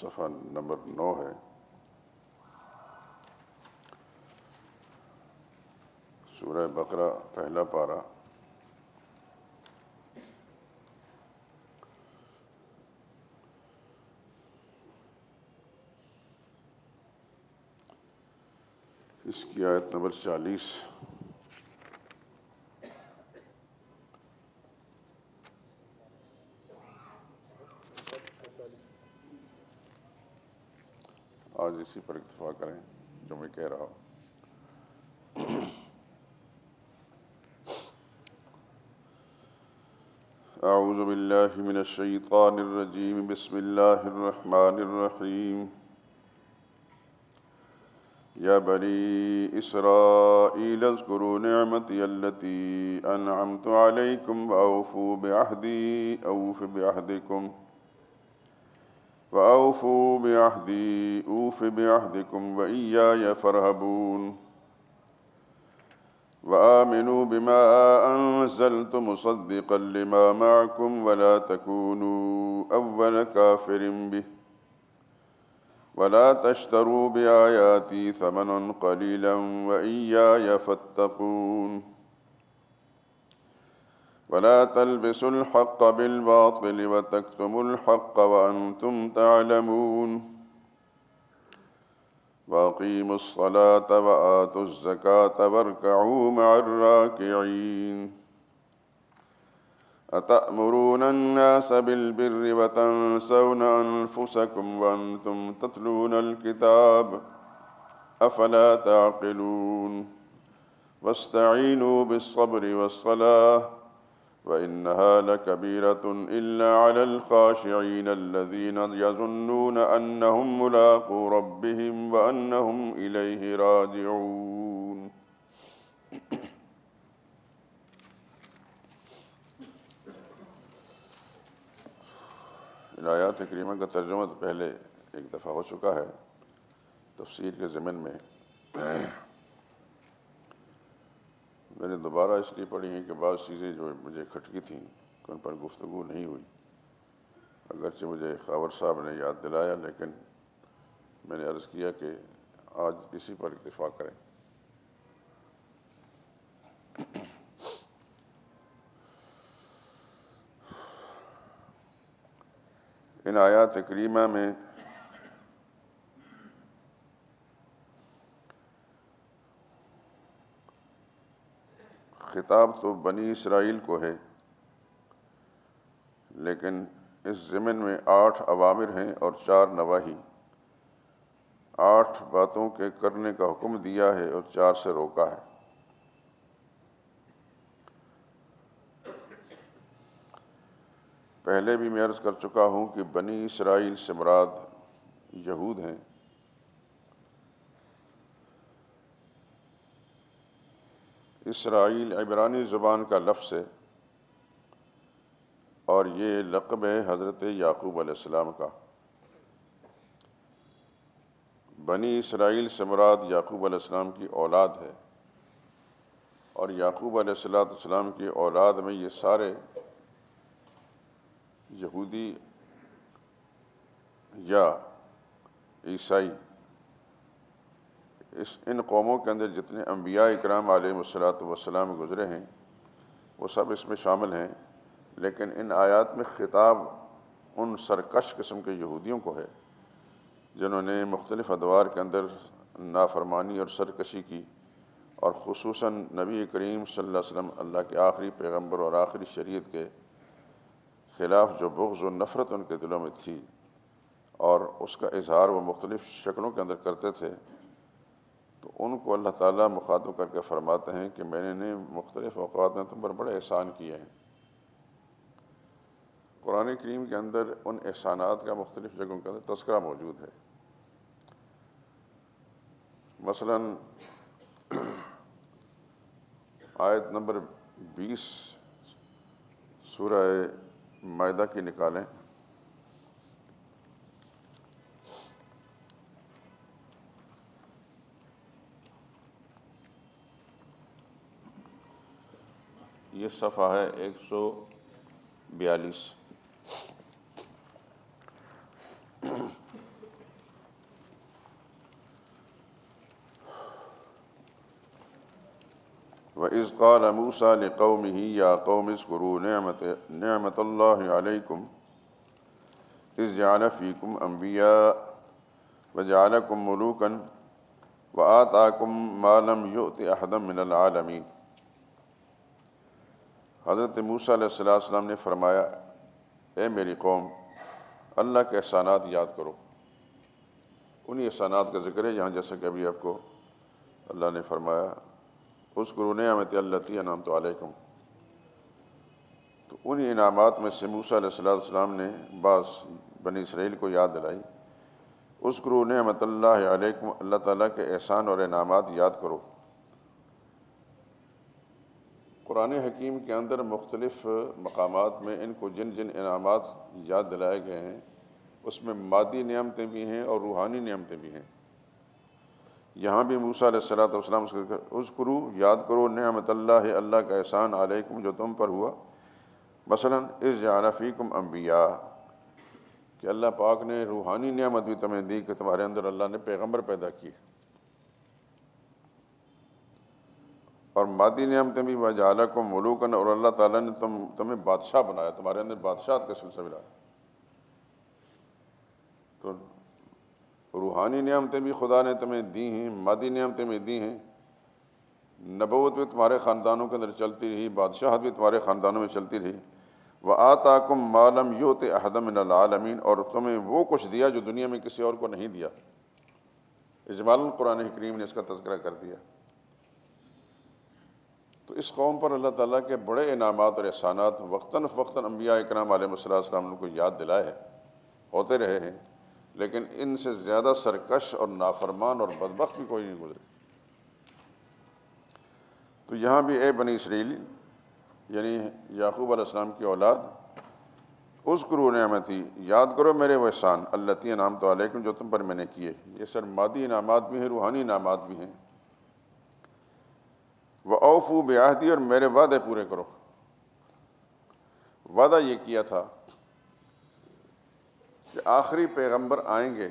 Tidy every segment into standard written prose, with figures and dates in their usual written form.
صفحہ نمبر 9 ہے۔ سورہ بقرہ پہلا پارہ۔ اس کی آیت نمبر 40۔ آج اسی پر اکتفا کریں جو میں کہہ رہا ہوں۔ اعوذ باللہ من الشیطان الرجیم، بسم اللہ الرحمن الرحیم۔ یا بنی اسرائیل اذکروا نعمتی التی انعمت علیکم واوفوا بعہدی اوف بعہدکم وإیای فارہبون۔ وآمنوا بما أنزلت مصدقا لما معكم ولا تكونوا أول كافر به ولا تشتروا بآياتي ثمنا قليلا وإياي فاتقون۔ ولا تلبسوا الحق بالباطل وتكتموا الحق وأنتم تعلمون۔ وأقيموا الصلاة وآتوا الزكاة واركعوا مع الراكعين۔ أتأمرون الناس بالبر وتنسون أنفسكم وأنتم تتلون الكتاب أفلا تعقلون۔ واستعينوا بالصبر والصلاة وإنها لكبيرة إلا على الخاشعين الذين يظنون أنهم ملاقو ربهم وأنهم إليه راجعون۔ ان آیات کریمہ کا ترجمہ تو پہلے ایک دفعہ ہو چکا ہے تفسیر کے ضمن میں۔ میں نے دوبارہ اس لیے پڑھی ہیں کہ بعض چیزیں جو مجھے کھٹکی تھیں ان پر گفتگو نہیں ہوئی، اگرچہ مجھے خاور صاحب نے یاد دلایا، لیکن میں نے عرض کیا کہ آج اسی پر اکتفا کریں۔ ان آیات کریمہ میں خطاب تو بنی اسرائیل کو ہے، لیکن اس ضمن میں 8 اوامر ہیں اور 4 نواہی۔ 8 باتوں کے کرنے کا حکم دیا ہے اور 4 سے روکا ہے۔ پہلے بھی میں عرض کر چکا ہوں کہ بنی اسرائیل سے مراد یہود ہیں۔ اسرائیل عبرانی زبان کا لفظ ہے اور یہ لقب ہے حضرت یعقوب علیہ السلام کا۔ بنی اسرائیل سے مراد یعقوب علیہ السلام کی اولاد ہے، اور یعقوب علیہ السلام کی اولاد میں یہ سارے یہودی یا عیسائی، ان قوموں کے اندر جتنے انبیاء اکرام علیہم السلام گزرے ہیں وہ سب اس میں شامل ہیں، لیکن ان آیات میں خطاب ان سرکش قسم کے یہودیوں کو ہے جنہوں نے مختلف ادوار کے اندر نافرمانی اور سرکشی کی، اور خصوصاً نبی کریم صلی اللہ علیہ وسلم اللہ کے آخری پیغمبر اور آخری شریعت کے خلاف جو بغض و نفرت ان کے دلوں میں تھی اور اس کا اظہار وہ مختلف شکلوں کے اندر کرتے تھے، تو ان کو اللہ تعالیٰ مخاطب کر کے فرماتے ہیں کہ میں نے مختلف اوقات میں تم پر بڑے احسان کیے ہیں۔ قرآن کریم کے اندر ان احسانات کا مختلف جگہوں کے اندر تذکرہ موجود ہے۔ مثلاً آیت نمبر 20 سورہ مائدہ کی نکالیں۔ یہ صفحہ ہے 142۔ وَإِذْ قَالَ مُوسَىٰ لِقَوْمِهِ يَا قَوْمِ اذْكُرُوا نِعْمَتَ اللَّهِ عَلَيْكُمْ إِذْ جَعَلَ فِيكُمْ أَنْبِيَاءَ وَجَعَلَكُمْ مُلُوكًا وَآتَاكُمْ مَا لَمْ يُؤْتِ أَحَدًا مِنَ الْعَالَمِينَ۔ حضرت موسیٰ علیہ السلام نے فرمایا، اے میری قوم، اللہ کے احسانات یاد کرو۔ انہی احسانات کا ذکر ہے یہاں، جیسا کہ ابھی آپ کو اللہ نے فرمایا، اذکروا نعمتی التی انعمت علیکم۔ تو انہی انعامات میں سے موسیٰ علیہ السلام نے بعض بنی اسرائیل کو یاد دلائی۔ اذکروا نعمت اللہ علیکم، اللہ تعالیٰ کے احسان اور انعامات یاد کرو۔ قرآن حکیم کے اندر مختلف مقامات میں ان کو جن جن انعامات یاد دلائے گئے ہیں، اس میں مادی نعمتیں بھی ہیں اور روحانی نعمتیں بھی ہیں۔ یہاں بھی موسیٰ علیہ السلام اس کا اذکروا، یاد کرو، نعمت اللہ، اللہ کا احسان، علیکم، جو تم پر ہوا، مثلاً اذ جعل فیکم انبیاء، کہ اللہ پاک نے روحانی نعمت بھی تمہیں دی کہ تمہارے اندر اللہ نے پیغمبر پیدا کیے، اور مادی نعمتیں بھی وجعلکم ملوکاً، اور اللہ تعالیٰ نے تمہیں بادشاہ بنایا، تمہارے اندر بادشاہت کا سلسلہ ہے۔ تو روحانی نعمتیں بھی خدا نے تمہیں دی ہیں، مادی نعمتیں بھی دی ہیں، نبوت بھی تمہارے خاندانوں کے اندر چلتی رہی، بادشاہت بھی تمہارے خاندانوں میں چلتی رہی۔ وَآتَاكُمْ مَا لَمْ يُؤْتِ أَحَدًا مِنَ الْعَالَمِينَ، اور تمہیں وہ کچھ دیا جو دنیا میں کسی اور کو نہیں دیا۔ اجمالاً قرآن کریم نے اس کا تذکرہ کر دیا۔ تو اس قوم پر اللہ تعالیٰ کے بڑے انعامات اور احسانات وقتاً فوقتاً انبیاء اکرام علیہ السلام کو یاد دلائے ہیں، ہوتے رہے ہیں، لیکن ان سے زیادہ سرکش اور نافرمان اور بدبخت بھی کوئی نہیں گزرے۔ تو یہاں بھی اے بنی اسرائیل، یعنی یعقوب علیہ السلام کی اولاد، اذکروا نعمتی، یاد کرو میرے وہ احسان، التی انعمت علیکم، جو تم پر میں نے کیے۔ یہ سر مادی انعامات بھی ہیں، روحانی انعامات بھی ہیں۔ وَأَوْفُوا بِعَہْدِی، اور میرے وعدے پورے کرو۔ وعدہ یہ کیا تھا کہ آخری پیغمبر آئیں گے۔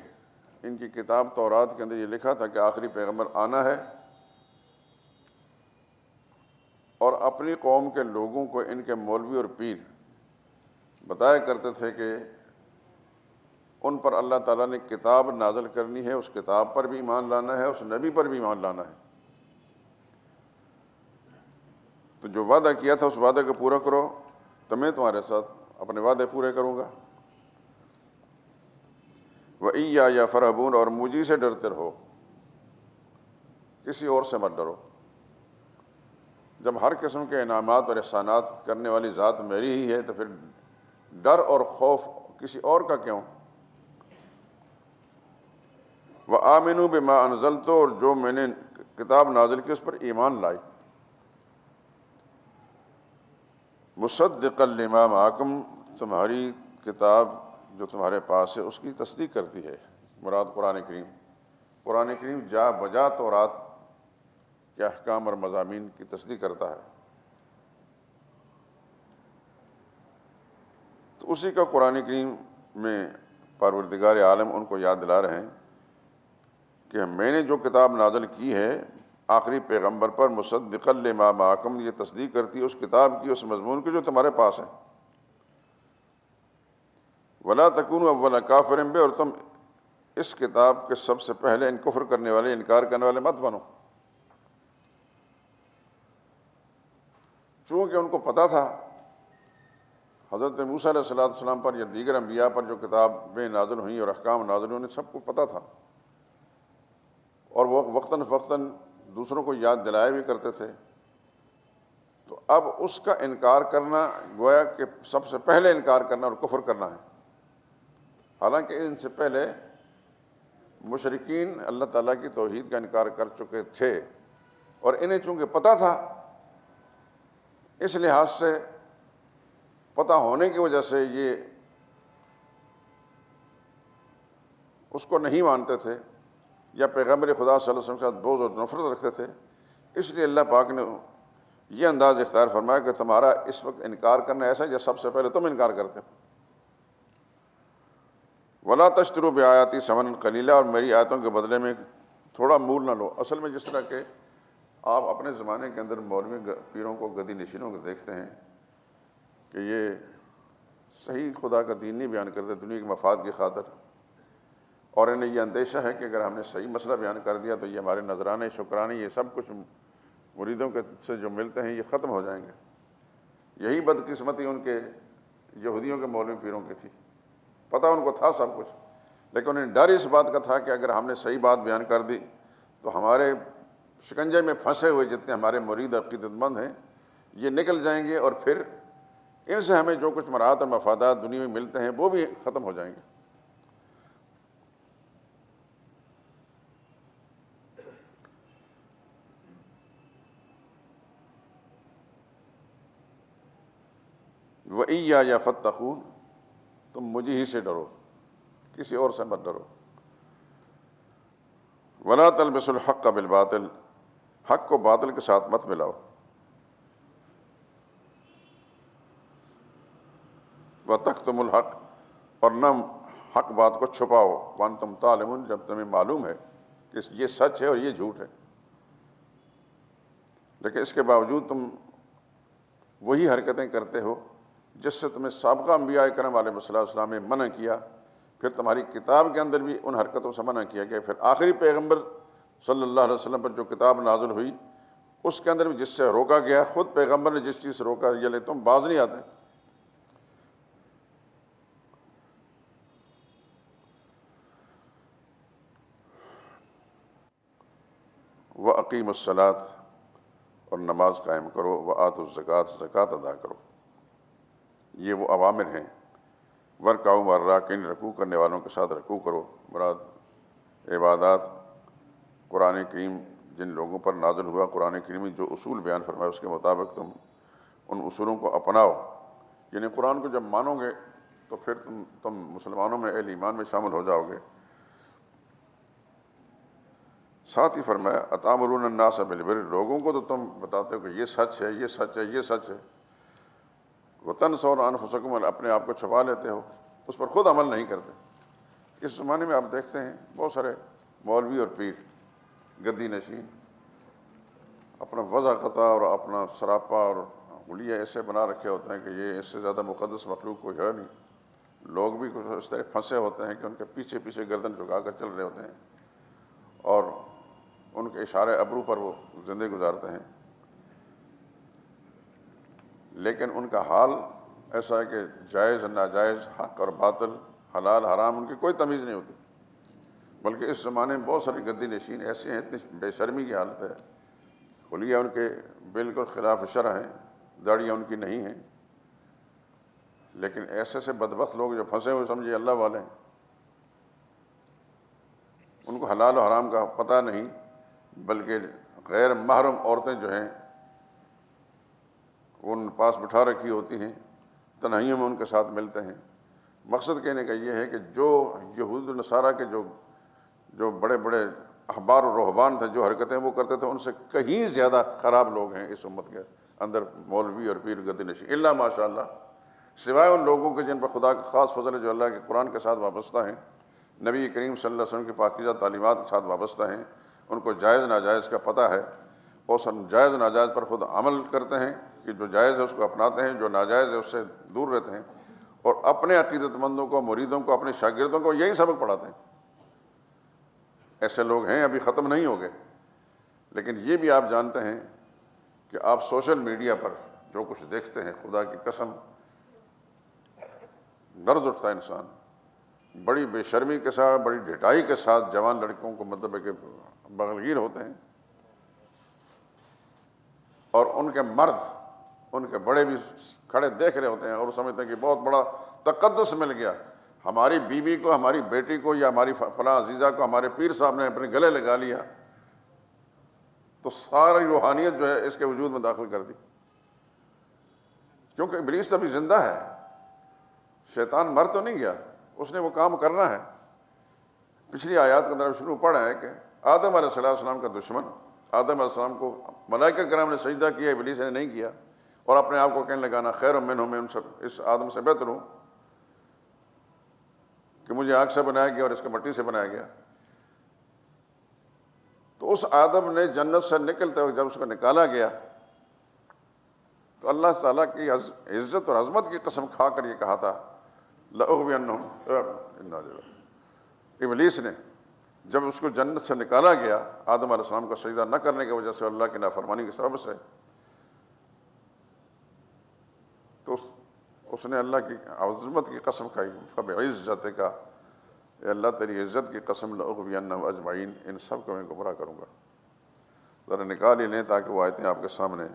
ان کی کتاب تورات کے اندر یہ لکھا تھا کہ آخری پیغمبر آنا ہے، اور اپنی قوم کے لوگوں کو ان کے مولوی اور پیر بتایا کرتے تھے کہ ان پر اللہ تعالیٰ نے کتاب نازل کرنی ہے، اس کتاب پر بھی ایمان لانا ہے، اس نبی پر بھی ایمان لانا ہے۔ تو جو وعدہ کیا تھا اس وعدے کو پورا کرو، تو میں تمہارے ساتھ اپنے وعدے پورے کروں گا۔ وَإِيَّايَ فَارْهَبُونَ، اور مجھے سے ڈرتے رہو، کسی اور سے مت ڈرو۔ جب ہر قسم کے انعامات اور احسانات کرنے والی ذات میری ہی ہے، تو پھر ڈر اور خوف کسی اور کا کیوں؟ وَآمِنُوا بِمَا أَنزَلْتُ، اور جو میں نے کتاب نازل کی اس پر ایمان لائی۔ مُصَدِّقًا لِمَا مَعَكُمْ، تمہاری کتاب جو تمہارے پاس ہے اس کی تصدیق کرتی ہے، مراد قرآن کریم۔ قرآن کریم جا بجا تورات کے احکام اور مضامین کی تصدیق کرتا ہے۔ تو اسی کا قرآن کریم میں پروردگار عالم ان کو یاد دلا رہے ہیں کہ میں نے جو کتاب نازل کی ہے آخری پیغمبر پر، مصدقا لما معکم، یہ تصدیق کرتی ہے اس کتاب کی، اس مضمون کی جو تمہارے پاس ہے۔ ولا تکونوا اول کافر بہ، اور تم اس کتاب کے سب سے پہلے ان کفر کرنے والے، انکار کرنے والے مت بنو۔ چونکہ ان کو پتہ تھا حضرت موسیٰ علیہ السلام پر یا دیگر انبیاء پر جو کتابیں نازل ہوئیں اور احکام نازل ہوئے، سب کو پتہ تھا، اور وہ وقتاً فوقتاً دوسروں کو یاد دلایا بھی کرتے تھے۔ تو اب اس کا انکار کرنا گویا کہ سب سے پہلے انکار کرنا اور کفر کرنا ہے۔ حالانکہ ان سے پہلے مشرکین اللہ تعالیٰ کی توحید کا انکار کر چکے تھے، اور انہیں چونکہ پتہ تھا، اس لحاظ سے پتہ ہونے کی وجہ سے یہ اس کو نہیں مانتے تھے، یا پیغمبر خدا صلی اللہ علیہ وسلم کے ساتھ بغض اور نفرت رکھتے تھے۔ اس لیے اللہ پاک نے یہ انداز اختیار فرمایا کہ تمہارا اس وقت انکار کرنا ایسا ہے جیسے سب سے پہلے تم انکار کرتے ہو۔ ولا تشتروا بآیاتی ثمنا قلیلا، اور میری آیتوں کے بدلے میں تھوڑا مول نہ لو۔ اصل میں جس طرح کہ آپ اپنے زمانے کے اندر مولوی پیروں کو، گدی نشینوں کو دیکھتے ہیں کہ یہ صحیح خدا کا دین نہیں بیان کرتے دنیا کے مفاد کی خاطر، اور انہیں یہ اندیشہ ہے کہ اگر ہم نے صحیح مسئلہ بیان کر دیا تو یہ ہمارے نذرانے، شکرانے، یہ سب کچھ مریدوں کے سے جو ملتے ہیں یہ ختم ہو جائیں گے۔ یہی بدقسمتی ان کے یہودیوں کے مولوی پیروں کی تھی، پتہ ان کو تھا سب کچھ، لیکن انہیں ڈر اس بات کا تھا کہ اگر ہم نے صحیح بات بیان کر دی تو ہمارے شکنجے میں پھنسے ہوئے جتنے ہمارے مرید عقیدت مند ہیں یہ نکل جائیں گے، اور پھر ان سے ہمیں جو کچھ مراحت اور مفادات دنیا میں ملتے ہیں وہ بھی ختم ہو جائیں گے۔ وَإِيَّايَ فَاتَّقُونِ، تم مجھے ہی سے ڈرو، کسی اور سے مت ڈرو۔ وَلَا تَلْبِسُوا الْحَقَّ بِالْبَاطِلِ، حق کو باطل کے ساتھ مت ملاؤ۔ وَتَكْتُمُوا الْحَقَّ، اور نہ حق بات کو چھپاؤ، وَأَنْتُمْ تَعْلَمُونَ، جب تمہیں معلوم ہے کہ یہ سچ ہے اور یہ جھوٹ ہے، لیکن اس کے باوجود تم وہی حرکتیں کرتے ہو جس سے تمہیں سابقہ انبیاء کرام علیہ السلام نے منع کیا، پھر تمہاری کتاب کے اندر بھی ان حرکتوں سے منع کیا گیا، پھر آخری پیغمبر صلی اللہ علیہ وسلم پر جو کتاب نازل ہوئی اس کے اندر بھی جس سے روکا گیا، خود پیغمبر نے جس چیز سے روکا، یہ لے تم باز نہیں آتے۔ وَأَقِیمُوا الصَّلَاةَ، اور نماز قائم کرو، وَآتُوا الزَّکَاةَ، زکوٰۃ ادا کرو۔ یہ وہ اوامر ہیں۔ وَارْکَعُوا مَعَ الرَّاکعِینَ، رکوع کرنے والوں کے ساتھ رکوع کرو۔ مراد عبادات، قرآن کریم جن لوگوں پر نازل ہوا، قرآن کریم میں جو اصول بیان فرمائے اس کے مطابق تم ان اصولوں کو اپناؤ، یعنی قرآن کو جب مانو گے تو پھر تم مسلمانوں میں، اہل ایمان میں شامل ہو جاؤ گے۔ ساتھ ہی فرمایا اَتَأْمُرُونَ النَّاسَ بِالْبِرِّ، لوگوں کو تو تم بتاتے ہو کہ یہ سچ ہے، یہ سچ ہے، یہ سچ ہے۔ وَتَنْسَوْنَ أَنفُسَكُمْ، اور اپنے آپ کو چھپا لیتے ہو، اس پر خود عمل نہیں کرتے۔ اس زمانے میں آپ دیکھتے ہیں بہت سارے مولوی اور پیر گدی نشین اپنا وضع قطع اور اپنا سراپا اور حلیہ ایسے بنا رکھے ہوتے ہیں کہ یہ اس سے زیادہ مقدس مخلوق کوئی ہے نہیں۔ لوگ بھی کچھ اس طرح پھنسے ہوتے ہیں کہ ان کے پیچھے پیچھے گردن جھکا کر چل رہے ہوتے ہیں اور ان کے اشارے ابرو پر وہ زندگی گزارتے ہیں، لیکن ان کا حال ایسا ہے کہ جائز ناجائز، حق اور باطل، حلال حرام، ان کی کوئی تمیز نہیں ہوتی۔ بلکہ اس زمانے میں بہت سارے گدی نشین ایسے ہیں، اتنی بے شرمی کی حالت ہے، حلیہ ان کے بالکل خلاف شرع ہیں، داڑیاں ان کی نہیں ہیں، لیکن ایسے سے بدبخت لوگ جو پھنسے ہوئے سمجھے اللہ والے ہیں، ان کو حلال و حرام کا پتہ نہیں، بلکہ غیر محرم عورتیں جو ہیں وہ ان پاس بٹھا رکھی ہوتی ہیں، تنہائیوں میں ان کے ساتھ ملتے ہیں۔ مقصد کہنے کا یہ ہے کہ جو یہود و نصارہ کے جو بڑے بڑے احبار و رہبان تھے، جو حرکتیں وہ کرتے تھے، ان سے کہیں زیادہ خراب لوگ ہیں اس امت کے اندر مولوی اور پیر گدی نشین، الا ماشاء اللہ، سوائے ان لوگوں کے جن پر خدا کا خاص فضل ہے، جو اللہ کے قرآن کے ساتھ وابستہ ہیں، نبی کریم صلی اللہ علیہ وسلم کی پاکیزہ تعلیمات کے ساتھ وابستہ ہیں، ان کو جائز ناجائز کا پتہ ہے، اور جائز ناجائز پر خود عمل کرتے ہیں کہ جو جائز ہے اس کو اپناتے ہیں، جو ناجائز ہے اس سے دور رہتے ہیں، اور اپنے عقیدت مندوں کو، مریدوں کو، اپنے شاگردوں کو یہی سبق پڑھاتے ہیں۔ ایسے لوگ ہیں، ابھی ختم نہیں ہو گئے، لیکن یہ بھی آپ جانتے ہیں کہ آپ سوشل میڈیا پر جو کچھ دیکھتے ہیں، خدا کی قسم لرز اٹھتا ہے انسان، بڑی بے شرمی کے ساتھ، بڑی ڈھٹائی کے ساتھ جوان لڑکوں کو مطلب ہے کہ بغلگیر ہوتے ہیں، اور ان کے مرد، ان کے بڑے بھی کھڑے دیکھ رہے ہوتے ہیں اور سمجھتے ہیں کہ بہت بڑا تقدس مل گیا، ہماری بیوی کو، ہماری بیٹی کو، یا ہماری فلاں عزیزہ کو ہمارے پیر صاحب نے اپنے گلے لگا لیا، تو ساری روحانیت جو ہے اس کے وجود میں داخل کر دی، کیونکہ ابلیس ابھی زندہ ہے، شیطان مر تو نہیں گیا، اس نے وہ کام کرنا ہے۔ پچھلی آیات کے اندر شروع پڑھا ہے کہ آدم علیہ السلام کا دشمن، آدم علیہ السلام کو ملائکہ کرام نے سجدہ کیا، ابلیس نے نہیں کیا، اور اپنے آپ کو کہنے لگا نا خیر منہ، میں ان سب اس آدم سے بہتر ہوں کہ مجھے آگ سے بنایا گیا اور اس کو مٹی سے بنایا گیا۔ تو اس آدم نے جنت سے نکلتے ہوئے جب اس کو نکالا گیا تو اللہ تعالیٰ کی عزت اور عظمت کی قسم کھا کر یہ کہا تھا لَأُغْوِيَنَّهُمْ، ابلیس نے جب اس کو جنت سے نکالا گیا آدم علیہ السلام کا سجدہ نہ کرنے کی وجہ سے، اللہ کی نافرمانی کے سبب سے، تو اس نے اللہ کی عظمت کی قسم کھائی، فَبِعِزَّتِكَ، اے اللہ تیری عزت کی قسم، لَأُغْوِيَنَّهُمْ أَجْمَعِينَ، ان سب کو میں گمراہ کروں گا۔ ذرا نکال ہی لیں تاکہ وہ آیتیں آپ کے سامنے۔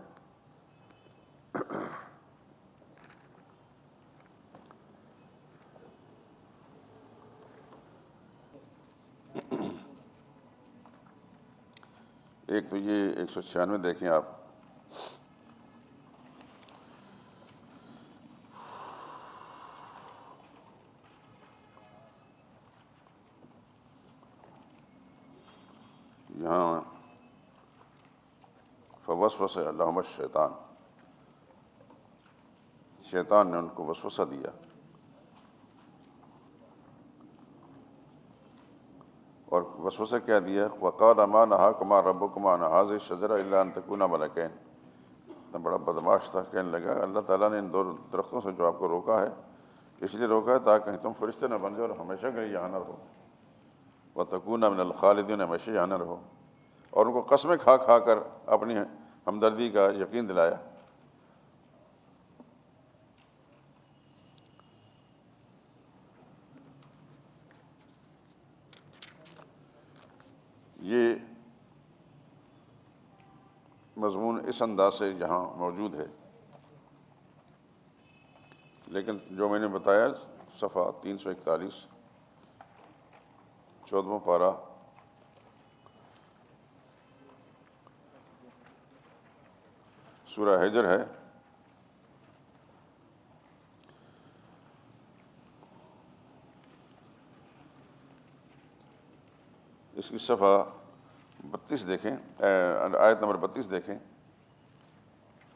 ایک تو یہ 196 دیکھیں آپ، یہاں فوسوس لہم الشیطان، شیطان نے ان کو وسوسہ دیا، اور وسوسہ کیا دیا؟ وَقَالَ مَا نَهَاكُمَا رَبُّكُمَا عَنْ هَٰذِهِ الشَّجَرَةِ إِلَّا أَن تَكُونَا مَلَكَيْنِ، اتنا بڑا بدماش تھا، کہنے لگا اللہ تعالیٰ نے ان دو درختوں سے جو آپ کو روکا ہے اس لیے روکا ہے تاکہ تم فرشتے نہ بن جاؤ اور ہمیشہ کے لیے یہاں نہ رہو، وَتَكُونَا مِنَ الْخَالِدِينَ، ہمیشہ یہاں نہ رہو، اور ان کو قسمیں کھا کھا کر اپنی ہمدردی کا یقین دلایا۔ یہ مضمون اس انداز سے یہاں موجود ہے، لیکن جو میں نے بتایا صفحہ 341، 14واں پارہ، سورہ ہجر ہے، اس کی صفحہ 32 دیکھیں، آیت نمبر 32 دیکھیں۔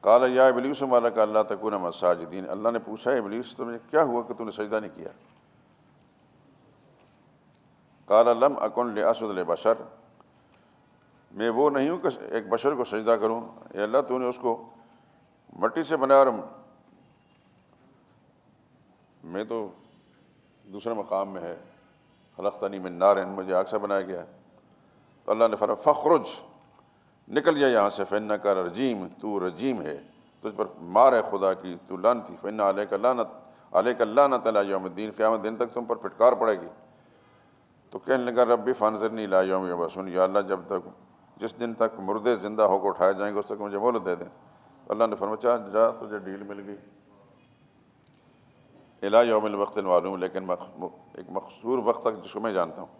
قال یا ابلیس ما لک الا تکون مع الساجدین، اللہ نے پوچھا ابلیس تمہیں کیا ہوا کہ تم نے سجدہ نہیں کیا؟ قال لم اکن لاسجد لبشر، میں وہ نہیں ہوں کہ ایک بشر کو سجدہ کروں، اے اللہ تو نے اس کو مٹی سے بنایا اور میں تو دوسرے مقام میں ہے، خلقتنی من نار، مجھے آگ سے بنایا گیا ہے۔ تو اللہ نے فرمایا فخرج، نکل جا یہاں سے، فإنک رجیم، تو رجیم ہے، تجھ پر مار ہے خدا کی، تو لعنتی، فإن علیک اللعنۃ الی یوم الدین، قیامت دن تک تم پر پھٹکار پڑے گی۔ تو کہنے لگا ربی فانظرنی الی یوم یبعثون، یا اللہ جس دن تک مردے زندہ ہو کر اٹھائے جائیں گے اس تک مجھے مہلت دے دیں۔ اللہ نے فرمایا جا تجھے ڈیل مل گئی، الی یوم الوقت المعلوم، لیکن ایک مخصور وقت تک جس کو میں جانتا ہوں۔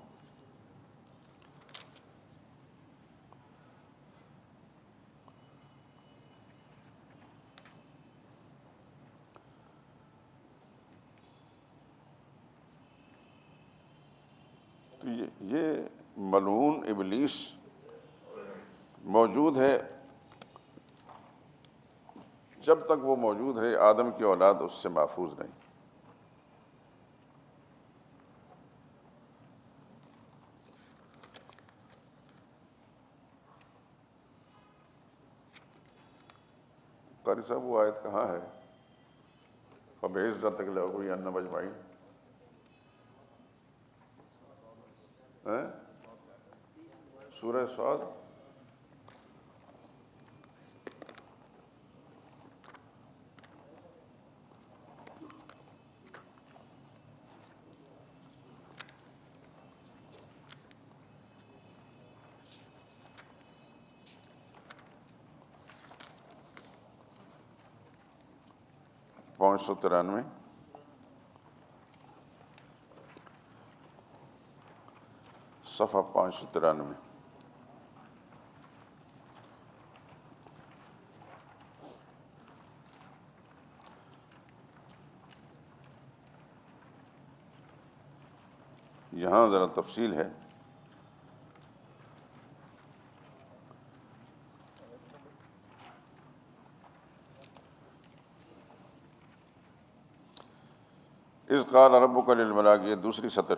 تو یہ ملعون ابلیس موجود ہے، جب تک وہ موجود ہے آدم کی اولاد اس سے محفوظ نہیں۔ قاری صاحب وہ آیت کہاں ہے؟ فَبِعِزَّتِكَ لَأُغْوِيَنَّهُمْ أَجْمَعِينَ، سورہ صاد، پانچ سو 93، صفحہ 593۔ یہاں ذرا تفصیل ہے، اذ قال ربک للملائکۃ، یہ دوسری سطر،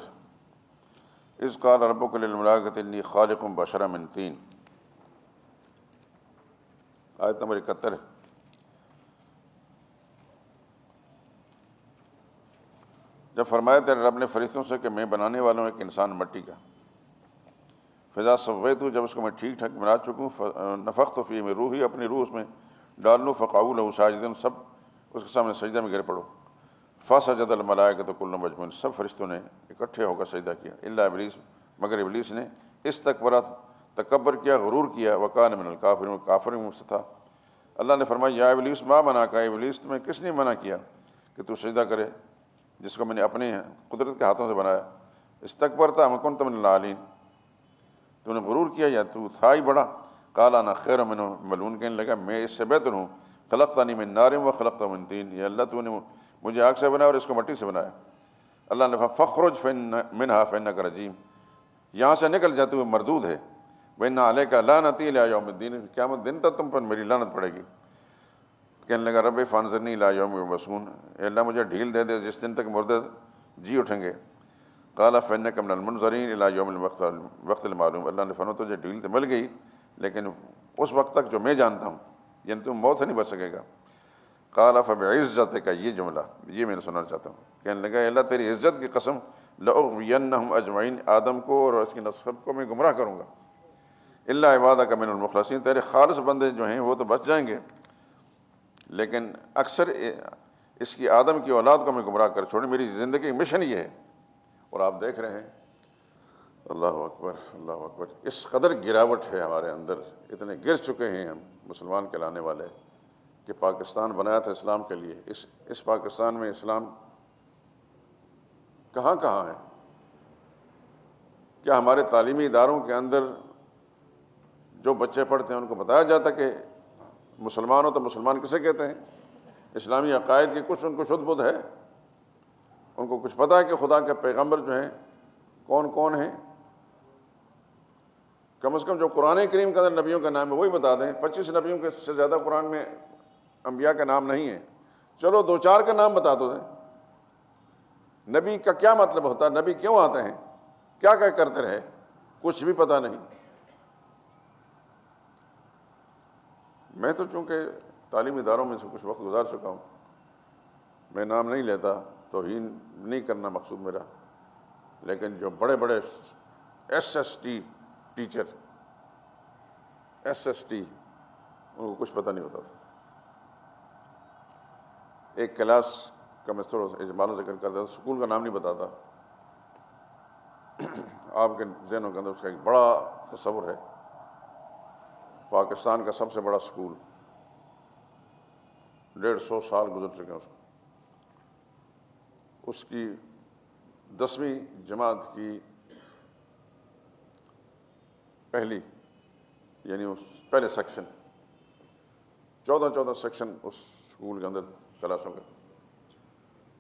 اذ قال ربک للملائکۃ انی خالق بشرا من طین، آیت نمبر 71 ہے۔ جب فرمایا تیرے رب نے فرشتوں سے کہ میں بنانے والا ہوں ایک انسان مٹی کا، فضا سویت، جب اس کو میں ٹھیک ٹھاک بنا چکوں، نفخت فیہ من روحی، اپنی روح اس میں ڈال لوں، فقعوا لہ ساجدین، سب اس کے سامنے سجدہ میں گر پڑو، فسجد الملائکۃ کلهم اجمعون، سب فرشتوں نے اکٹھے ہو کر سجدہ کیا، الا ابلیس، مگر ابلیس نے استکبر، تکبر کیا، غرور کیا، وکان من الکافرین، کافر میں سے تھا۔ اللہ نے فرمایا یا ابلیس ما منعک، ابلیس تمہیں کس نے منع کیا کہ تو سجدہ کرے جس کو میں نے اپنے قدرت کے ہاتھوں سے بنایا؟ استکبرت ام کنت من العالین، تو نے غرور کیا یا تو تھا ہی بڑا؟ قال انا خیر منہ، ملعون کہنے لگا میں اس سے بہتر ہوں، خلقتنی من نار و خلقتہ من طین، یا اللہ تو نے مجھے آگ سے بنایا اور اس کو مٹی سے بنایا۔ اللہ نے فرمایا فخرج منہا فانک رجیم، یہاں سے نکل جاتے ہوئے مردود ہے، وان علیک لعنتی الی یوم الدین، قیامت دن تک تم پر میری لعنت پڑے گی۔ کہنے لگا رب فانظرنی الی یوم یبعثون، اے اللہ مجھے ڈھیل دے دے جس دن تک مردے جی اٹھیں گے۔ قال فانک من المنظرین الی یوم الوقت المعلوم، اللہ نے فرمایا تجھے ڈھیل تو مل گئی لیکن اس وقت تک جو میں جانتا ہوں، یعنی تم موت سے نہیں بچ سکے گا۔ قال فبعزتک، یہ جملہ یہ میں نے سننا چاہتا ہوں، کہنے لگا اے اللہ تیری عزت کی قسم، لأغوینہم اجمعین، آدم کو اور اس کی نسب کو میں گمراہ کروں گا، الا عبادک من المخلصین، تیرے خالص بندے جو ہیں وہ تو بچ جائیں گے، لیکن اکثر اس کی آدم کی اولاد کو میں گمراہ کر چھوڑی، میری زندگی مشن یہ ہے۔ اور آپ دیکھ رہے ہیں، اللہ اکبر اللہ اکبر، اس قدر گراوٹ ہے ہمارے اندر، اتنے گر چکے ہیں ہم مسلمان کہلانے والے کہ پاکستان بنایا تھا اسلام کے لیے، اس پاکستان میں اسلام کہاں کہاں ہے؟ کیا ہمارے تعلیمی اداروں کے اندر جو بچے پڑھتے ہیں ان کو بتایا جاتا کہ مسلمان ہو تو مسلمان کسے کہتے ہیں؟ اسلامی عقائد کی کچھ ان کو شدھ بدھ ہے؟ ان کو کچھ پتہ ہے کہ خدا کے پیغمبر جو ہیں کون کون ہیں؟ کم از کم جو قرآن کریم کے اندر نبیوں کا نام ہے وہی بتا دیں۔ 25 نبیوں کے سے زیادہ قرآن میں انبیاء کا نام نہیں ہے، چلو 2-4 کا نام بتا دو دیں۔ نبی کا کیا مطلب ہوتا ہے؟ نبی کیوں آتے ہیں؟ کیا کیا کرتے رہے؟ کچھ بھی پتہ نہیں۔ میں تو چونکہ تعلیمی اداروں میں سے کچھ وقت گزار چکا ہوں، میں نام نہیں لیتا، توہین نہیں کرنا مقصود میرا، لیکن جو بڑے بڑے S S T teacher, S S T, ان کو کچھ پتہ نہیں ہوتا تھا۔ ایک کلاس کا میں تھوڑا سا اجمالاً ذکر کرتا تھا، اسکول کا نام نہیں بتاتا، آپ کے ذہنوں کے اندر اس کا ایک بڑا تصور ہے۔ پاکستان کا سب سے بڑا اسکول، 150 سال گزر چکے ہیں اس کی 10ویں جماعت کی پہلی، یعنی اس پہلے سیکشن، 14 سیکشن اس اسکول کے اندر کلاسوں کے،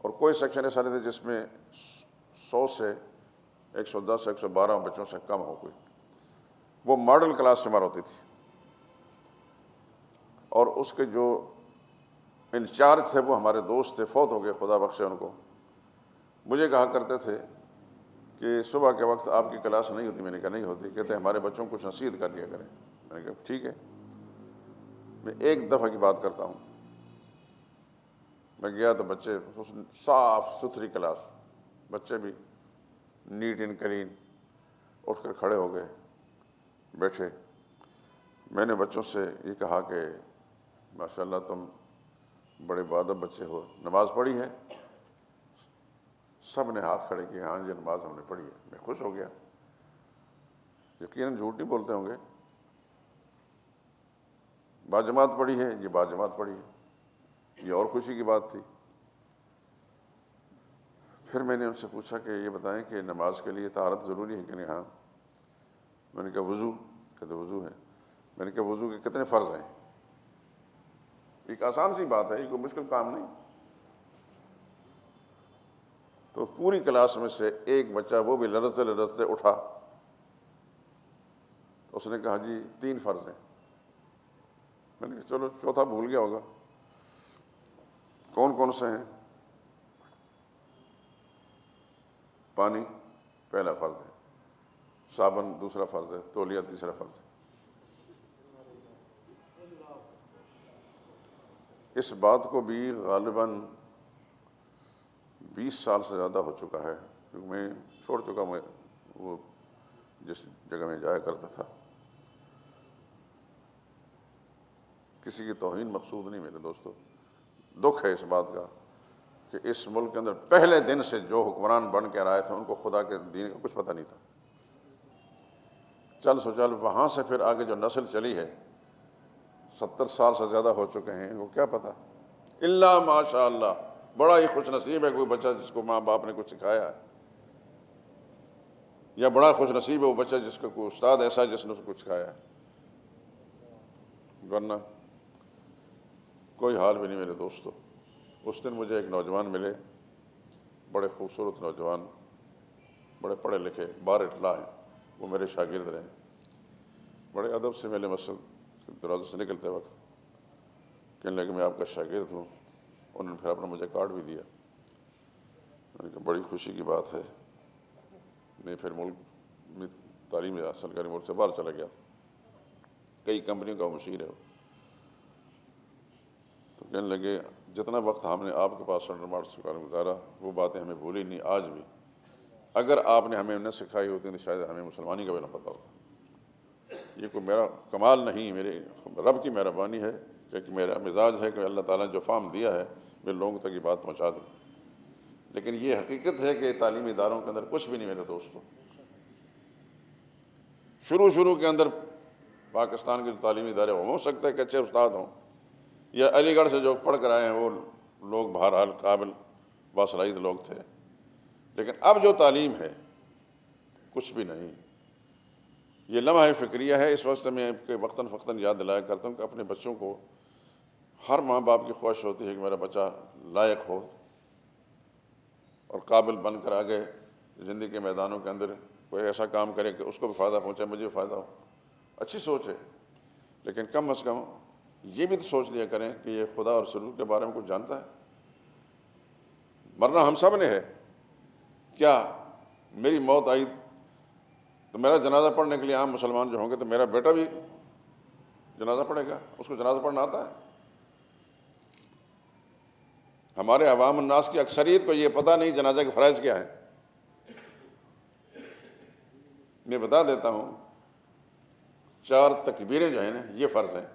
اور کوئی سیکشن ایسا نہیں تھا جس میں 100 سے 110 112 بچوں سے کم ہو کوئی، وہ ماڈل کلاس شمار ہوتی تھی۔ اور اس کے جو انچارج تھے وہ ہمارے دوست تھے، فوت ہو گئے، خدا بخشے ان کو، مجھے کہا کرتے تھے کہ صبح کے وقت آپ کی کلاس نہیں ہوتی؟ میں نے کہا نہیں ہوتی۔ کہتے ہیں ہمارے بچوں کو کچھ نصیحت کر لیا کریں۔ میں نے کہا ٹھیک ہے۔ میں ایک دفعہ کی بات کرتا ہوں، میں گیا تو بچے صاف ستھری کلاس، بچے بھی نیٹ اینڈ کلین، اٹھ کر کھڑے ہو گئے، بیٹھے۔ میں نے بچوں سے یہ کہا کہ ماشاءاللہ تم بڑے باادب بچے ہو، نماز پڑھی ہے؟ سب نے ہاتھ کھڑے کیے، ہاں جی نماز ہم نے پڑھی ہے۔ میں خوش ہو گیا، یقیناً جھوٹ نہیں بولتے ہوں گے، باجماعت پڑھی ہے؟ یہ باجماعت پڑھی ہے، یہ اور خوشی کی بات تھی۔ پھر میں نے ان سے پوچھا کہ یہ بتائیں کہ نماز کے لیے طہارت ضروری ہے کہ نہیں؟ ہاں۔ میں نے کہا وضو؟ کہتے وضو ہے۔ میں نے کہا وضو کے کتنے فرض ہیں؟ ایک آسان سی بات ہے، یہ کوئی مشکل کام نہیں۔ تو پوری کلاس میں سے ایک بچہ، وہ بھی لرزتے لرزتے اٹھا، تو اس نے کہا جی 3 فرض ہیں۔ میں نے کہا چلو چوتھا بھول گیا ہوگا، کون کون سے ہیں؟ پانی پہلا فرض ہے، صابن دوسرا فرض ہے، تولیہ تیسرا فرض ہے۔ اس بات کو بھی غالباً 20 سال سے زیادہ ہو چکا ہے، کیونکہ میں چھوڑ چکا ہوں وہ جس جگہ میں جایا کرتا تھا۔ کسی کی توہین مقصود نہیں میرے دوستو، دکھ ہے اس بات کا کہ اس ملک کے اندر پہلے دن سے جو حکمران بن کے آئے تھے ان کو خدا کے دین کا کچھ پتہ نہیں تھا۔ چل سو چل وہاں سے پھر آگے جو نسل چلی ہے 70 سال سے زیادہ ہو چکے ہیں، ان کو کیا پتہ؟ اللہ ماشاء اللہ، بڑا ہی خوش نصیب ہے کوئی بچہ جس کو ماں باپ نے کچھ سکھایا ہے، یا بڑا خوش نصیب ہے وہ بچہ جس کا کوئی استاد ایسا ہے جس نے اس کو کچھ سکھایا ہے، ورنہ کوئی حال بھی نہیں میرے دوستو۔ اس دن مجھے ایک نوجوان ملے، بڑے خوبصورت نوجوان، بڑے پڑھے لکھے، بار اطلاع ہیں، وہ میرے شاگرد رہے، بڑے ادب سے میرے مسجد دروازے سے نکلتے وقت کہنے لگے میں آپ کا شاگرد ہوں۔ انہوں نے پھر اپنا مجھے کارڈ بھی دیا۔ میں نے کہا بڑی خوشی کی بات ہے، میں پھر ملک میں تعلیم حاصل کرنے ملک سے باہر چلا گیا تھا، کئی کمپنیوں کا مشیر ہے وہ۔ تو کہنے لگے جتنا وقت ہم نے آپ کے پاس سنٹر مارٹس کا گزارا وہ باتیں ہمیں بھولی نہیں آج بھی، اگر آپ نے ہمیں نہ سکھائی ہوتی تو شاید ہمیں مسلمانی کا بھی نہ پتہ ہوتا۔ یہ کوئی میرا کمال نہیں، میرے رب کی مہربانی ہے کہ میرا مزاج ہے کہ اللہ تعالیٰ نے جو فہم دیا ہے میں لوگوں تک یہ بات پہنچا دوں۔ لیکن یہ حقیقت ہے کہ تعلیمی اداروں کے اندر کچھ بھی نہیں میرے دوستوں۔ شروع کے اندر پاکستان کے جو تعلیمی ادارے ہو سکتا ہے کہ اچھے استاد ہوں، یا علی گڑھ سے جو پڑھ کر آئے ہیں وہ لوگ بہرحال قابل باصلاحیت لوگ تھے، لیکن اب جو تعلیم ہے کچھ بھی نہیں۔ یہ لمحہ فکریہ ہے، اس واسطے میں وقتاً فوقتاً یاد دلایا کرتا ہوں کہ اپنے بچوں کو، ہر ماں باپ کی خواہش ہوتی ہے کہ میرا بچہ لائق ہو اور قابل بن کر آگے زندگی کے میدانوں کے اندر کوئی ایسا کام کرے کہ اس کو بھی فائدہ پہنچے، مجھے بھی فائدہ ہو۔ اچھی سوچ ہے، لیکن کم از کم یہ بھی تو سوچ لیا کریں کہ یہ خدا اور رسول کے بارے میں کچھ جانتا ہے۔ مرنا ہم سب نے ہے، کیا میری موت آئی تو میرا جنازہ پڑھنے کے لیے عام مسلمان جو ہوں گے تو میرا بیٹا بھی جنازہ پڑھے گا؟ اس کو جنازہ پڑھنا آتا ہے؟ ہمارے عوام الناس کی اکثریت کو یہ پتہ نہیں جنازہ کے فرائض کیا ہے۔ میں بتا دیتا ہوں، 4 تکبیریں جو ہیں نا یہ فرض ہیں۔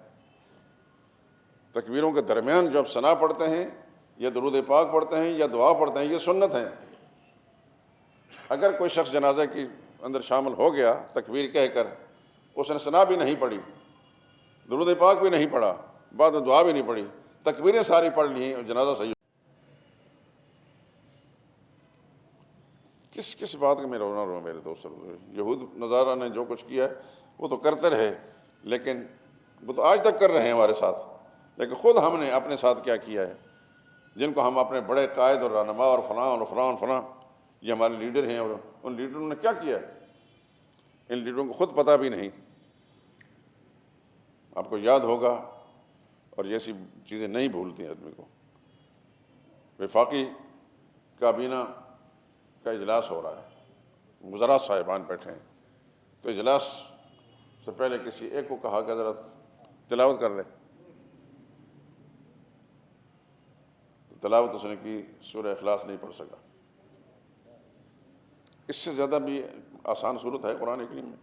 تکبیروں کے درمیان جو آپ ثنا پڑھتے ہیں یا درود پاک پڑھتے ہیں یا دعا پڑھتے ہیں یہ سنت ہیں۔ اگر کوئی شخص جنازہ کے اندر شامل ہو گیا تکبیر کہہ کر، اس نے ثنا بھی نہیں پڑھی، درود پاک بھی نہیں پڑھا، بعد میں دعا بھی نہیں پڑھی، تکبیریں ساری پڑھ لی ہیں اور جنازہ صحیح، کس بات کا میں رونا رہا میرے دوست؟ یہود نصارہ نے جو کچھ کیا ہے وہ تو کرتے رہے، لیکن وہ تو آج تک کر رہے ہیں ہمارے ساتھ، لیکن خود ہم نے اپنے ساتھ کیا کیا ہے، جن کو ہم اپنے بڑے قائد اور رہنما اور فلاں یہ ہمارے لیڈر ہیں، اور ان لیڈروں نے کیا کیا ہے ان لیڈروں کو خود پتہ بھی نہیں۔ آپ کو یاد ہوگا، اور یہ ایسی چیزیں نہیں بھولتی ہیں آدمی کو، وفاقی کابینہ کا اجلاس ہو رہا ہے، وزراء صاحبان بیٹھے ہیں، تو اجلاس سے پہلے کسی ایک کو کہا کہ ذرا تلاوت کر لے، تلاوت اس نے کی، سورہ اخلاص نہیں پڑھ سکا۔ اس سے زیادہ بھی آسان صورت ہے قرآن کریم میں؟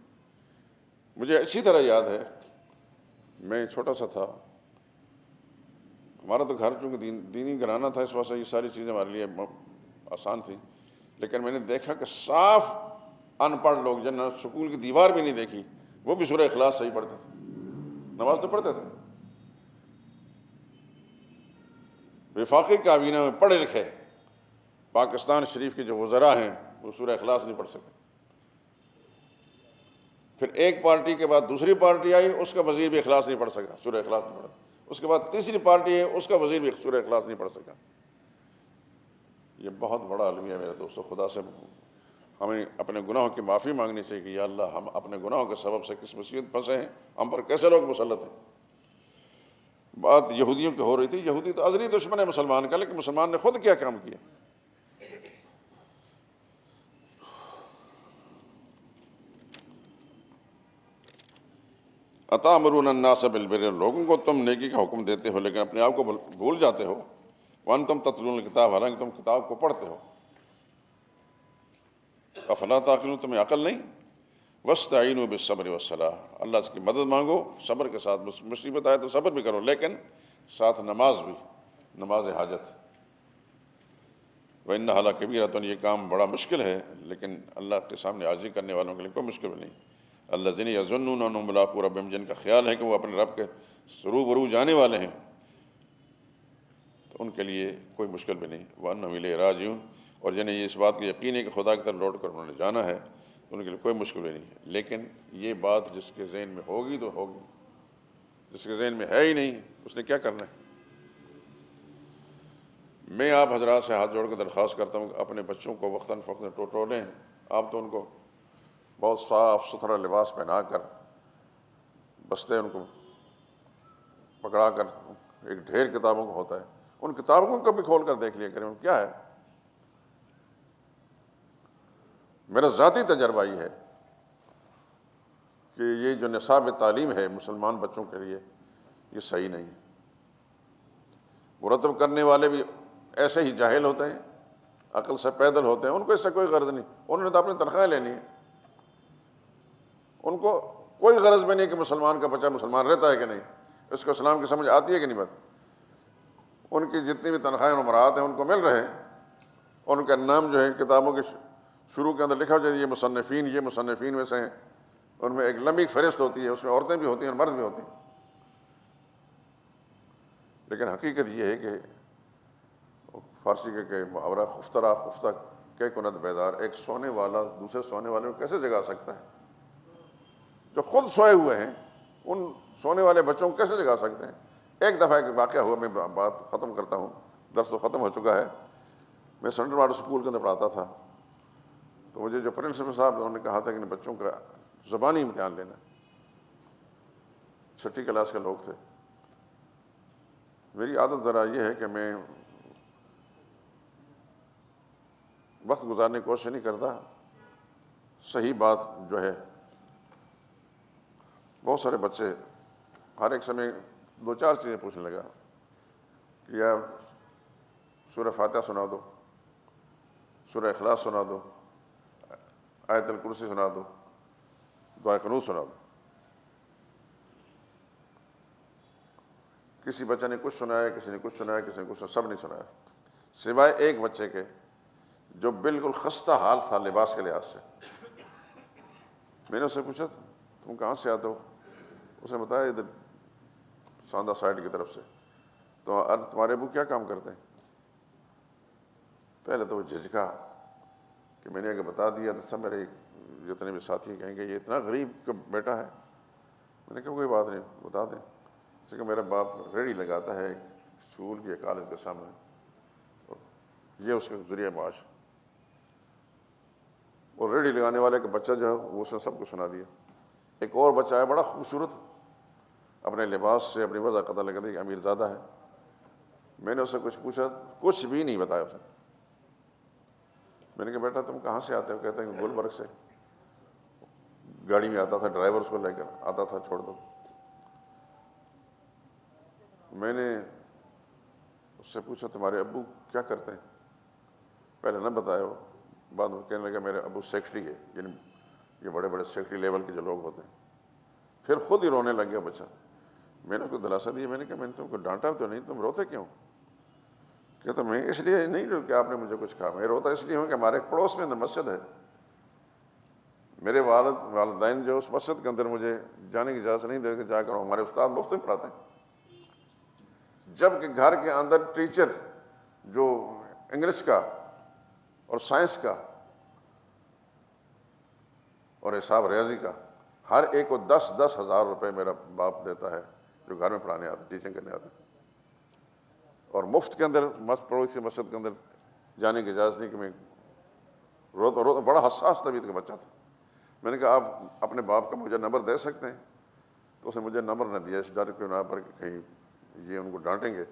مجھے اچھی طرح یاد ہے، میں چھوٹا سا تھا، ہمارا تو گھر چونکہ دینی گھرانہ تھا، اس واسطے یہ ساری چیزیں ہمارے لیے آسان تھیں، لیکن میں نے دیکھا کہ صاف ان پڑھ لوگ جن نے سکول کی دیوار بھی نہیں دیکھی وہ بھی سورہ اخلاص صحیح پڑھتے تھے، نماز تو پڑھتے تھے۔ وفاقی کابینہ میں پڑھے لکھے پاکستان شریف کے جو وزراء ہیں وہ سورہ اخلاص نہیں پڑھ سکے۔ پھر ایک پارٹی کے بعد دوسری پارٹی آئی، اس کا وزیر بھی اخلاص نہیں پڑھ سکا، سورہ اخلاص نہیں پڑھا۔ اس کے بعد تیسری پارٹی ہے، اس کا وزیر بھی سورہ اخلاص نہیں پڑھ سکا۔ یہ بہت بڑا المیہ ہے میرے دوستو۔ خدا سے ہمیں اپنے گناہوں کی معافی مانگنی چاہیے کہ یا اللہ ہم اپنے گناہوں کے سبب سے کس مصیبت پھنسے ہیں، ہم پر کیسے لوگ مسلط ہیں۔ بات یہودیوں کی ہو رہی تھی، یہودی تو ازلی دشمن ہے مسلمان کا، لیکن مسلمان نے خود کیا کام کیا؟ اتامرون الناس بالبر، لوگوں کو تم نیکی کا حکم دیتے ہو لیکن اپنے آپ کو بھول جاتے ہو، وانتم تتلون الکتاب، حالانکہ تم کتاب کو پڑھتے ہو، افلا تعقلون، تمہیں عقل نہیں؟ واستعینوا بالصبر والصلاۃ، اللہ کی مدد مانگو صبر کے ساتھ، مصیبت آئے تو صبر بھی کرو لیکن ساتھ نماز بھی، نماز حاجت۔ وَإِنَّهَا لَكَبِيرَةٌ، یہ کام بڑا مشکل ہے لیکن اللہ کے سامنے عاجزی کرنے والوں کے لیے کوئی مشکل نہیں۔ الَّذِينَ يَظُنُّونَ أَنَّهُم مُّلَاقُو رَبِّهِمْ، جن کا خیال ہے کہ وہ اپنے رب کے روبرو جانے والے ہیں، تو ان کے لیے کوئی مشکل بھی نہیں۔ وَأَنَّهُمْ إِلَيْهِ رَاجِعُونَ، اور جنہیں یہ اس بات کی یقین ہے کہ خدا کی طرف لوٹ کر انہوں نے جانا ہے، تو ان کے لیے کوئی مشکل بھی نہیں۔ لیکن یہ بات جس کے ذہن میں ہوگی تو ہوگی، جس کے ذہن میں ہے ہی نہیں اس نے کیا کرنا ہے؟ میں آپ حضرات سے ہاتھ جوڑ کے درخواست کرتا ہوں کہ اپنے بچوں کو وقتاً فوقتاً ٹٹولیں۔ آپ تو ان کو بہت صاف ستھرا لباس پہنا کر، بستے ان کو پکڑا کر، ایک ڈھیر کتابوں کا ہوتا ہے، ان کتابوں کو بھی کھول کر دیکھ لیا کریں ان کیا ہے۔ میرا ذاتی تجربہ یہ ہے کہ یہ جو نصاب تعلیم ہے مسلمان بچوں کے لیے، یہ صحیح نہیں ہے۔ مرتب کرنے والے بھی ایسے ہی جاہل ہوتے ہیں، عقل سے پیدل ہوتے ہیں، ان کو اس سے کوئی غرض نہیں، انہوں نے تو اپنی تنخواہیں لینی ہے، ان کو کوئی غرض بھی نہیں کہ مسلمان کا بچہ مسلمان رہتا ہے کہ نہیں، اس کو اسلام کی سمجھ آتی ہے کہ نہیں بات۔ ان کی جتنی بھی تنخواہیں عمرات ہیں ان کو مل رہے ہیں، اور ان کا نام جو ہے کتابوں کے شروع کے اندر لکھا ہو جائے یہ مصنفین میں سے ہیں، ان میں ایک لمبی فہرست ہوتی ہے، اس میں عورتیں بھی ہوتی ہیں اور مرد بھی ہوتے ہیں۔ لیکن حقیقت یہ ہے کہ فارسی کے محاورہ خفتہ کہ کند بیدار، ایک سونے والا دوسرے سونے والے کو کیسے جگا سکتا ہے؟ جو خود سوئے ہوئے ہیں ان سونے والے بچوں کو کیسے جگا سکتے ہیں؟ ایک دفعہ ایک واقعہ ہوا، میں بات ختم کرتا ہوں، درس تو ختم ہو چکا ہے۔ میں سینٹرل ماڈل اسکول کے اندر پڑھاتا تھا، تو مجھے جو پرنسپل صاحب انہوں نے کہا تھا کہ بچوں کا زبانی امتحان لینا، 6ٹھی کلاس کے لوگ تھے۔ میری عادت ذرا یہ ہے کہ میں وقت گزارنے کی کوشش نہیں کرتا، صحیح بات جو ہے۔ بہت سارے بچے ہر ایک سمے 2-4 چیزیں پوچھنے لگا کہ یا سورہ فاتحہ سنا دو، سورہ اخلاص سنا دو، آیت الکرسی سنا دو، دعائے قنوت سنا دو۔ کسی بچے نے کچھ سنایا، کسی نے کچھ سنایا، کسی نے کچھ سنایا، سب نہیں سنایا، سوائے ایک بچے کے جو بالکل خستہ حال تھا لباس کے لحاظ سے۔ میں نے اس سے پوچھا تم کہاں سے آتے ہو؟ اس نے بتایا ادھر ساندہ سائڈ کی طرف سے۔ تو تمہارے ابو کیا کام کرتے ہیں؟ پہلے تو وہ جھجکا کہ میں نے اگر بتا دیا تو سب میرے جتنے بھی ساتھی کہیں گے یہ اتنا غریب کا بیٹا ہے۔ میں نے کہا کوئی بات نہیں، بتا دیں۔ اس کہ میرا باپ ریڑھی لگاتا ہے اسکول کے کالج کے سامنے، یہ اس کا ذریعہ معاش۔ اور ریڑھی لگانے والے کا بچہ جو ہے وہ اس نے سب کو سنا دیا۔ ایک اور بچہ ہے بڑا خوبصورت، اپنے لباس سے اپنی وضع قطع لگاتے کہ امیر زادہ ہے۔ میں نے اس سے کچھ پوچھا، کچھ بھی نہیں بتایا اسے۔ میں نے کہا بیٹا تم کہاں سے آتے ہو؟ کہتے ہیں کہ گلبرگ سے۔ گاڑی میں آتا تھا، ڈرائیور اس کو لے کر آتا تھا، چھوڑ دو۔ میں نے اس سے پوچھا تمہارے ابو کیا کرتے ہیں؟ پہلے نہ بتایا وہ، بعد میں کہنے لگا میرے ابو سیکرٹری ہے، یعنی یہ بڑے بڑے سیکرٹری لیول کے جو لوگ ہوتے ہیں۔ پھر خود ہی رونے لگ گیا بچہ۔ میں نے اس کو دلاسا دیا، میں نے کہا میں نے تم کو ڈانٹا تو نہیں، تم روتے کیوں؟ کہتا میں اس لیے نہیں رو کہ آپ نے مجھے کچھ کہا، میں روتا اس لیے ہوں کہ ہمارے پڑوس میں اندر مسجد ہے، میرے والدین جو اس مسجد کے اندر مجھے جانے کی اجازت نہیں دیتے، جا کر ہمارے استاد مفت میں پڑھاتے ہیں، جبکہ گھر کے اندر ٹیچر جو انگلش کا اور سائنس کا اور حساب ریاضی کا ہر ایک کو 10-10 ہزار روپے میرا باپ دیتا ہے، جو گھر میں پڑھانے آتے، ٹیچنگ کرنے آتے، اور مفت کے اندر پڑوسی مسجد کے اندر جانے کی اجازت نہیں کہ میں روتا بڑا حساس طبیعت کا بچہ تھا۔ میں نے کہا آپ اپنے باپ کا مجھے نمبر دے سکتے ہیں؟ تو اس نے مجھے نمبر نہ دیا، اس ڈر کے بنا پر کہ کہیں یہ ان کو ڈانٹیں گے۔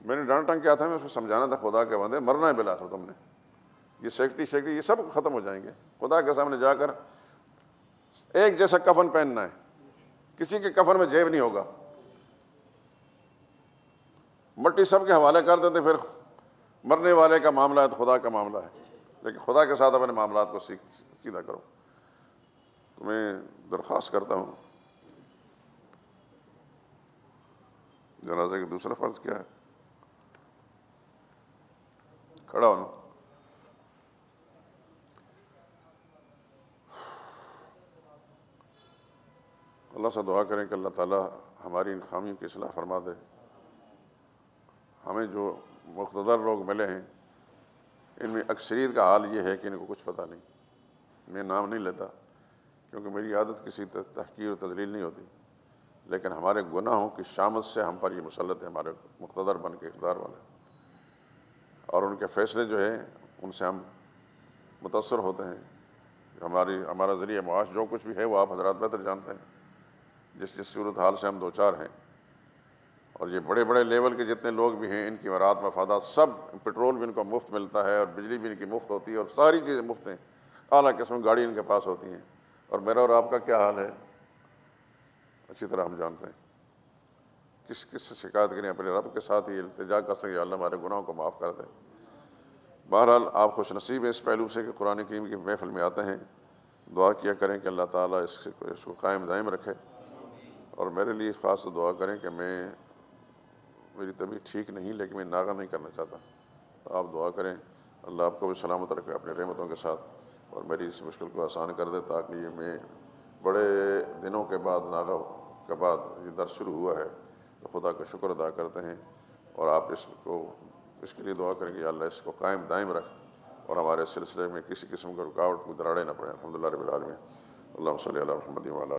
میں نے ڈانٹا کیا تھا، میں اس کو سمجھانا تھا خدا کے بندے مرنا ہے بالآخر تم نے، یہ سیکرٹری یہ سب ختم ہو جائیں گے، خدا کے سامنے جا کر ایک جیسا کفن پہننا ہے، کسی کے کفن میں جیب نہیں ہوگا، مٹی سب کے حوالے کر دیتے، پھر مرنے والے کا معاملہ ہے تو خدا کا معاملہ ہے، لیکن خدا کے ساتھ اپنے معاملات کو سیدھا کرو۔ تو میں درخواست کرتا ہوں، جنازے کا دوسرا فرض کیا ہے؟ کھڑا ہونا۔ اللہ سے دعا کریں کہ اللہ تعالیٰ ہماری ان خامیوں کی اصلاح فرما دے۔ ہمیں جو مقتدر لوگ ملے ہیں ان میں اکثریت کا حال یہ ہے کہ ان کو کچھ پتہ نہیں۔ میں نام نہیں لیتا کیونکہ میری عادت کسی تحقیر و تذلیل نہیں ہوتی، لیکن ہمارے گناہوں کی شامت سے ہم پر یہ مسلط ہے، ہمارے مقتدر بن کے اقتدار والے، اور ان کے فیصلے جو ہیں ان سے ہم متاثر ہوتے ہیں۔ ہمارا ذریعہ معاش جو کچھ بھی ہے وہ آپ حضرات بہتر جانتے ہیں، جس صورتحال سے ہم دوچار ہیں۔ اور یہ بڑے بڑے لیول کے جتنے لوگ بھی ہیں، ان کی مراد مفادات، سب پٹرول بھی ان کو مفت ملتا ہے اور بجلی بھی ان کی مفت ہوتی ہے اور ساری چیزیں مفت ہیں، اعلیٰ قسم گاڑی ان کے پاس ہوتی ہیں، اور میرا اور آپ کا کیا حال ہے اچھی طرح ہم جانتے ہیں۔ کس سے شکایت کریں؟ اپنے رب کے ساتھ ہی التجا کر سکیں، یا اللہ ہمارے گناہوں کو معاف کر دے۔ بہرحال آپ خوش نصیب ہیں اس پہلو سے کہ قرآن کریم کی محفل میں آتے ہیں۔ دعا کیا کریں کہ اللہ تعالیٰ اس کو قائم دائم رکھے، اور میرے لیے خاص دعا کریں کہ میری طبیعت ٹھیک نہیں، لیکن میں ناغہ نہیں کرنا چاہتا، تو آپ دعا کریں اللہ آپ کو بھی سلامت رکھے اپنی رحمتوں کے ساتھ، اور میری اس مشکل کو آسان کر دے، تاکہ یہ میں بڑے دنوں کے بعد ناغہ کے بعد یہ درس شروع ہوا ہے، تو خدا کا شکر ادا کرتے ہیں۔ اور آپ اس کے لیے دعا کریں کہ یا اللہ اس کو قائم دائم رکھ، اور ہمارے سلسلے میں کسی قسم کا رکاوٹ کو دراڑے نہ پڑے۔ الحمدللہ رب العالمین۔ اللہم صلی علی محمد وعلی